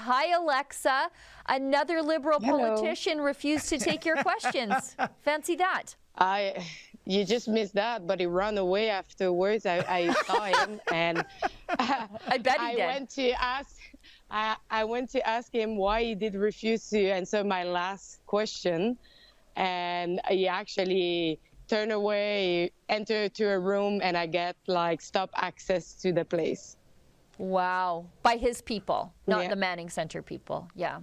Hi, Alexa. Another Liberal politician refused to take your questions. Fancy that. You just missed that, but he ran away afterwards. I saw him, and I bet he did. I went to ask him why he did refuse to answer my last question, and he actually turned away, entered to a room, and I get like stop access to the place. Wow, by his people, not the Manning Center people. Yeah.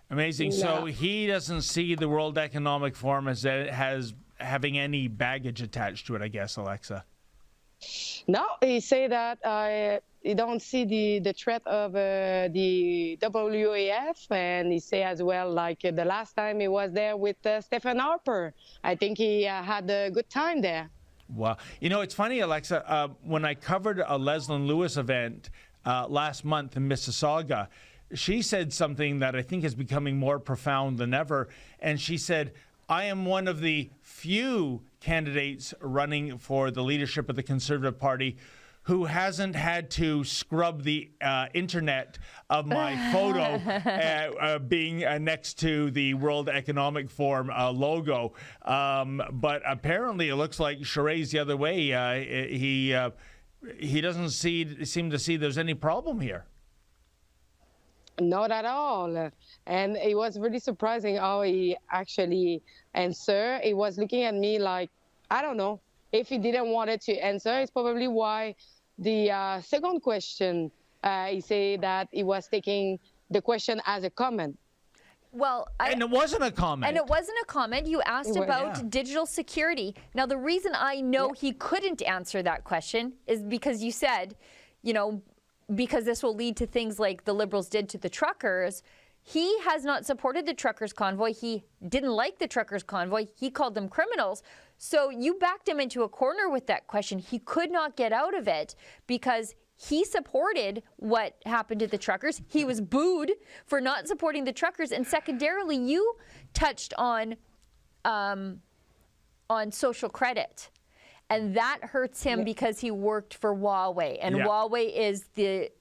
Amazing. Yeah. So he doesn't see the World Economic Forum as having any baggage attached to it, I guess, Alexa. No, he say that he don't see the threat of the WEF, and he say as well, like the last time he was there with Stephen Harper, I think he had a good time there. Wow. You know, it's funny, Alexa, when I covered a Leslyn Lewis event last month in Mississauga, she said something that I think is becoming more profound than ever, and she said, I am one of the few candidates running for the leadership of the Conservative Party who hasn't had to scrub the internet of my photo being next to the World Economic Forum logo. But apparently it looks like Charest's the other way. He doesn't seem to see there's any problem here. Not at all. And it was really surprising how he actually answered. He was looking at me like, I don't know. If he didn't want it to answer, it's probably why the second question, he said that he was taking the question as a comment. Well, and it wasn't a comment. And it wasn't a comment. You asked about digital security. Now, the reason I know he couldn't answer that question is because you said, you know, because this will lead to things like the Liberals did to the truckers. He has not supported the truckers' convoy. He didn't like the truckers' convoy. He called them criminals. So you backed him into a corner with that question. He could not get out of it because he supported what happened to the truckers. He was booed for not supporting the truckers. And secondarily, you touched on social credit. And that hurts him because he worked for Huawei. And Huawei is the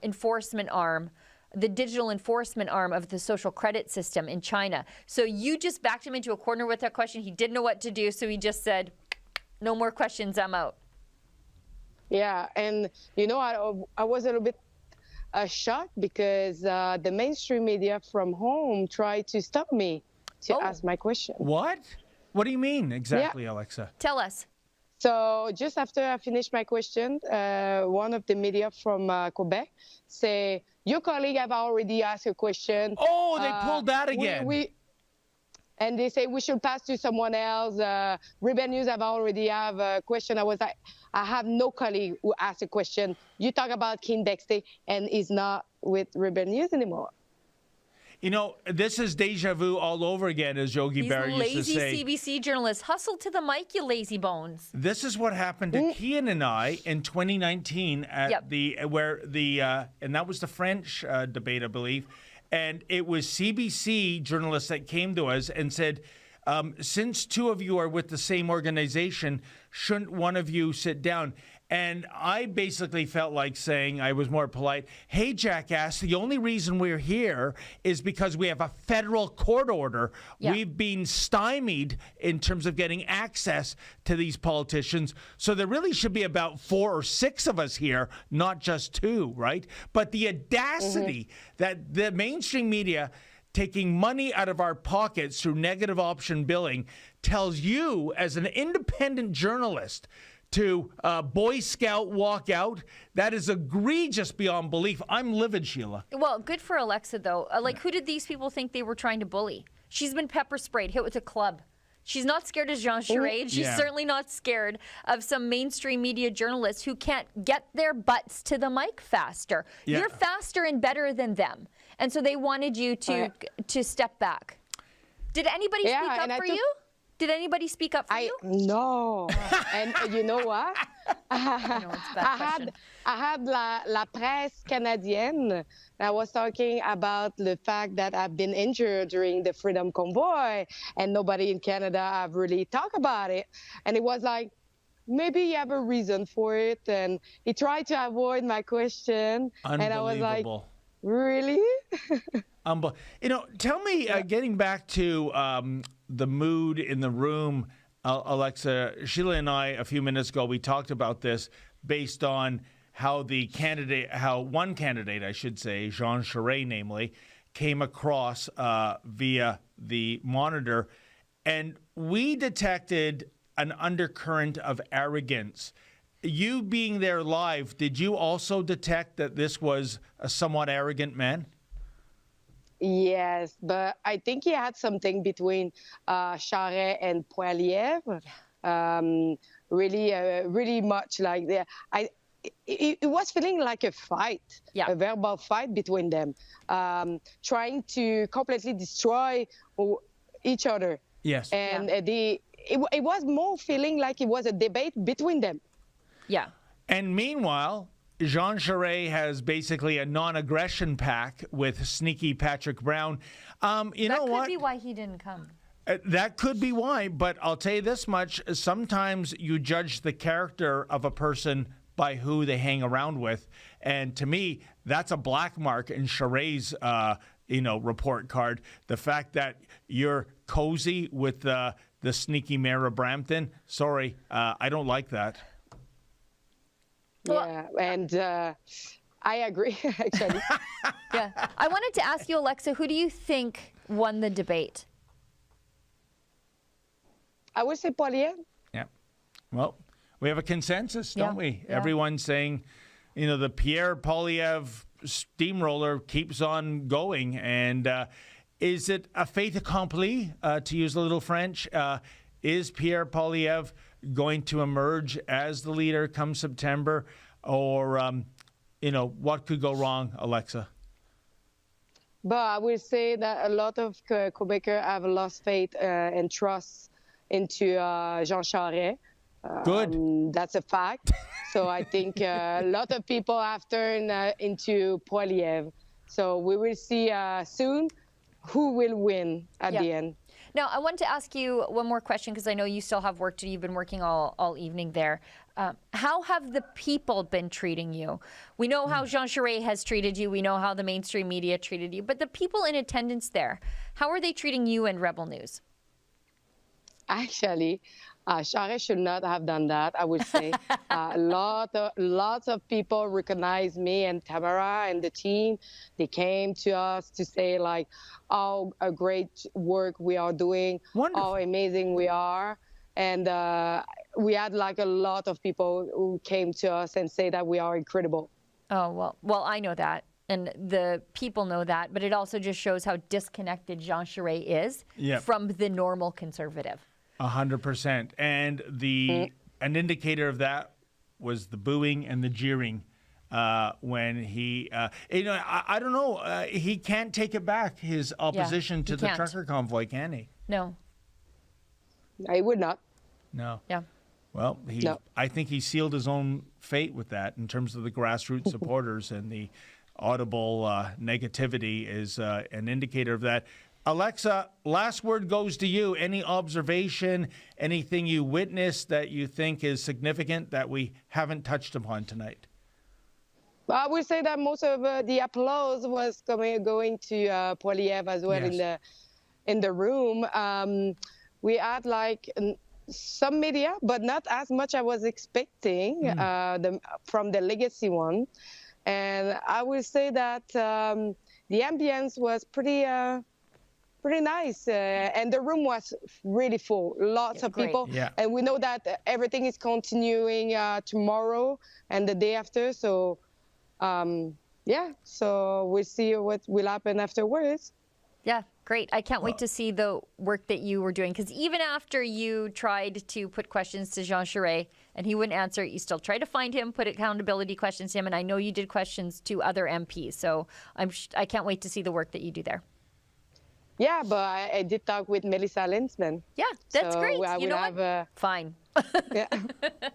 enforcement arm, the digital enforcement arm of the social credit system in China. So you just backed him into a corner with that question. He didn't know what to do, so he just said, no more questions, I'm out. Yeah, and you know, I was a little bit shocked because the mainstream media from home tried to stop me to ask my question. What? What do you mean exactly, Alexa? Tell us. So just after I finished my question, one of the media from Quebec say, your colleague have already asked a question. Oh, they pulled that again. And they say we should pass to someone else. Rebel News have already have a question. I was like, I have no colleague who asked a question. You talk about Ken Bexley and he's not with Rebel News anymore. You know, this is deja vu all over again, as Yogi Berra used to say. These lazy CBC journalists, hustle to the mic, you lazy bones. This is what happened to Kian and I in 2019 at and that was the French debate, I believe. And it was CBC journalists that came to us and said, since two of you are with the same organization, shouldn't one of you sit down? And I basically felt like saying, I was more polite, hey, jackass, the only reason we're here is because we have a federal court order. Yeah. We've been stymied in terms of getting access to these politicians. So there really should be about 4 or 6 of us here, not just 2, right? But the audacity that the mainstream media taking money out of our pockets through negative option billing tells you as an independent journalist to Boy Scout walk out. That is egregious beyond belief. I'm livid, Sheila. Well, good for Alexa, though. Who did these people think they were trying to bully? She's been pepper sprayed, hit with a club. She's not scared of Jean Charest. She's certainly not scared of some mainstream media journalists who can't get their butts to the mic faster. Yeah. You're faster and better than them. And so they wanted you to step back. Did anybody speak up for you? Did anybody speak up for you? No. And you know what? I had La Presse Canadienne. I was talking about the fact that I've been injured during the Freedom Convoy, and nobody in Canada have really talked about it. And it was like, maybe you have a reason for it. And he tried to avoid my question. Unbelievable. And I was like, Really? Tell me, getting back to the mood in the room, Alexa, Sheila and I, a few minutes ago, we talked about this based on how one candidate, I should say, Jean Charest, namely, came across via the monitor. And we detected an undercurrent of arrogance. You being there live, did you also detect that this was a somewhat arrogant man? Yes, but I think he had something between Charest and Poilievre. Really much like that. It was feeling like a fight, a verbal fight between them, trying to completely destroy each other. Yes. And it was more feeling like it was a debate between them. Yeah. And meanwhile, Jean Charest has basically a non-aggression pact with sneaky Patrick Brown. You know what? That could be why he didn't come. That could be why, but I'll tell you this much. Sometimes you judge the character of a person by who they hang around with. And to me, that's a black mark in Charest's report card. The fact that you're cozy with the sneaky mayor of Brampton, sorry, I don't like that. Yeah, and I agree, actually. Yeah. I wanted to ask you, Alexa, who do you think won the debate? I would say Poilievre. Yeah. Well, we have a consensus, don't we? Yeah. Everyone's saying, the Pierre Poilievre steamroller keeps on going. And is it a fait accompli, to use a little French? Is Pierre Poilievre going to emerge as the leader come September? Or, what could go wrong, Alexa? But I will say that a lot of Quebecers have lost faith and trust into Jean Charest. Good. That's a fact. So I think a lot of people have turned into Poilievre. So we will see soon who will win at the end. Now, I want to ask you one more question because I know you still have work to do. You've been working all evening there. How have the people been treating you? We know how Jean Charest has treated you. We know how the mainstream media treated you. But the people in attendance there, how are they treating you and Rebel News? Actually, Charest should not have done that, I would say. Lots of people recognize me and Tamara and the team. They came to us to say, like, how a great work we are doing, Wonderful. how amazing we are. And we had, like, a lot of people who came to us and say that we are incredible. Oh, well, I know that. And the people know that. But it also just shows how disconnected Jean Charest is from the normal conservative. 100%. And an indicator of that was the booing and the jeering when he, I don't know, he can't take it back, his opposition to the trucker convoy, can he? No. I would not. No. Yeah. Well, I think he sealed his own fate with that in terms of the grassroots supporters, and the audible negativity is an indicator of that. Alexa, last word goes to you. Any observation, anything you witnessed that you think is significant that we haven't touched upon tonight? I would say that most of the applause was going to Poilievre as well in the room. We had like some media, but not as much I was expecting from the legacy one. And I would say that the ambience was pretty nice, and the room was really full. Lots of people, and we know that everything is continuing tomorrow and the day after. So, so we'll see what will happen afterwards. Yeah, great. I can't wait to see the work that you were doing, because even after you tried to put questions to Jean Charest and he wouldn't answer, you still tried to find him, put accountability questions to him, and I know you did questions to other MPs. So I can't wait to see the work that you do there. Yeah, but I did talk with Melissa Linsman. Yeah, that's great. You know what? Fine. Yeah.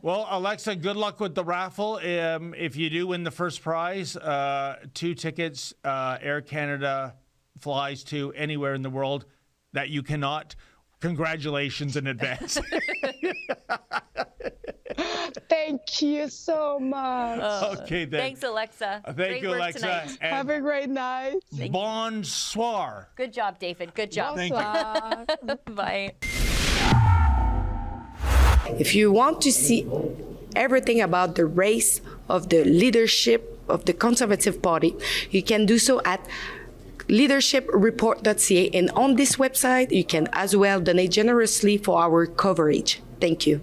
Well, Alexa, good luck with the raffle. If you do win the first prize, 2 tickets, Air Canada flies to anywhere in the world that you cannot congratulations in advance. Thank you so much. Okay, then. Thanks, Alexa. Thank Great you, work Alexa. tonight. And Have a great night. bonsoir. Good job, David. Good job. Thank you. Bonsoir. Bye. If you want to see everything about the race of the leadership of the Conservative Party, you can do so at leadershipreport.ca, and on this website you can as well donate generously for our coverage. Thank you.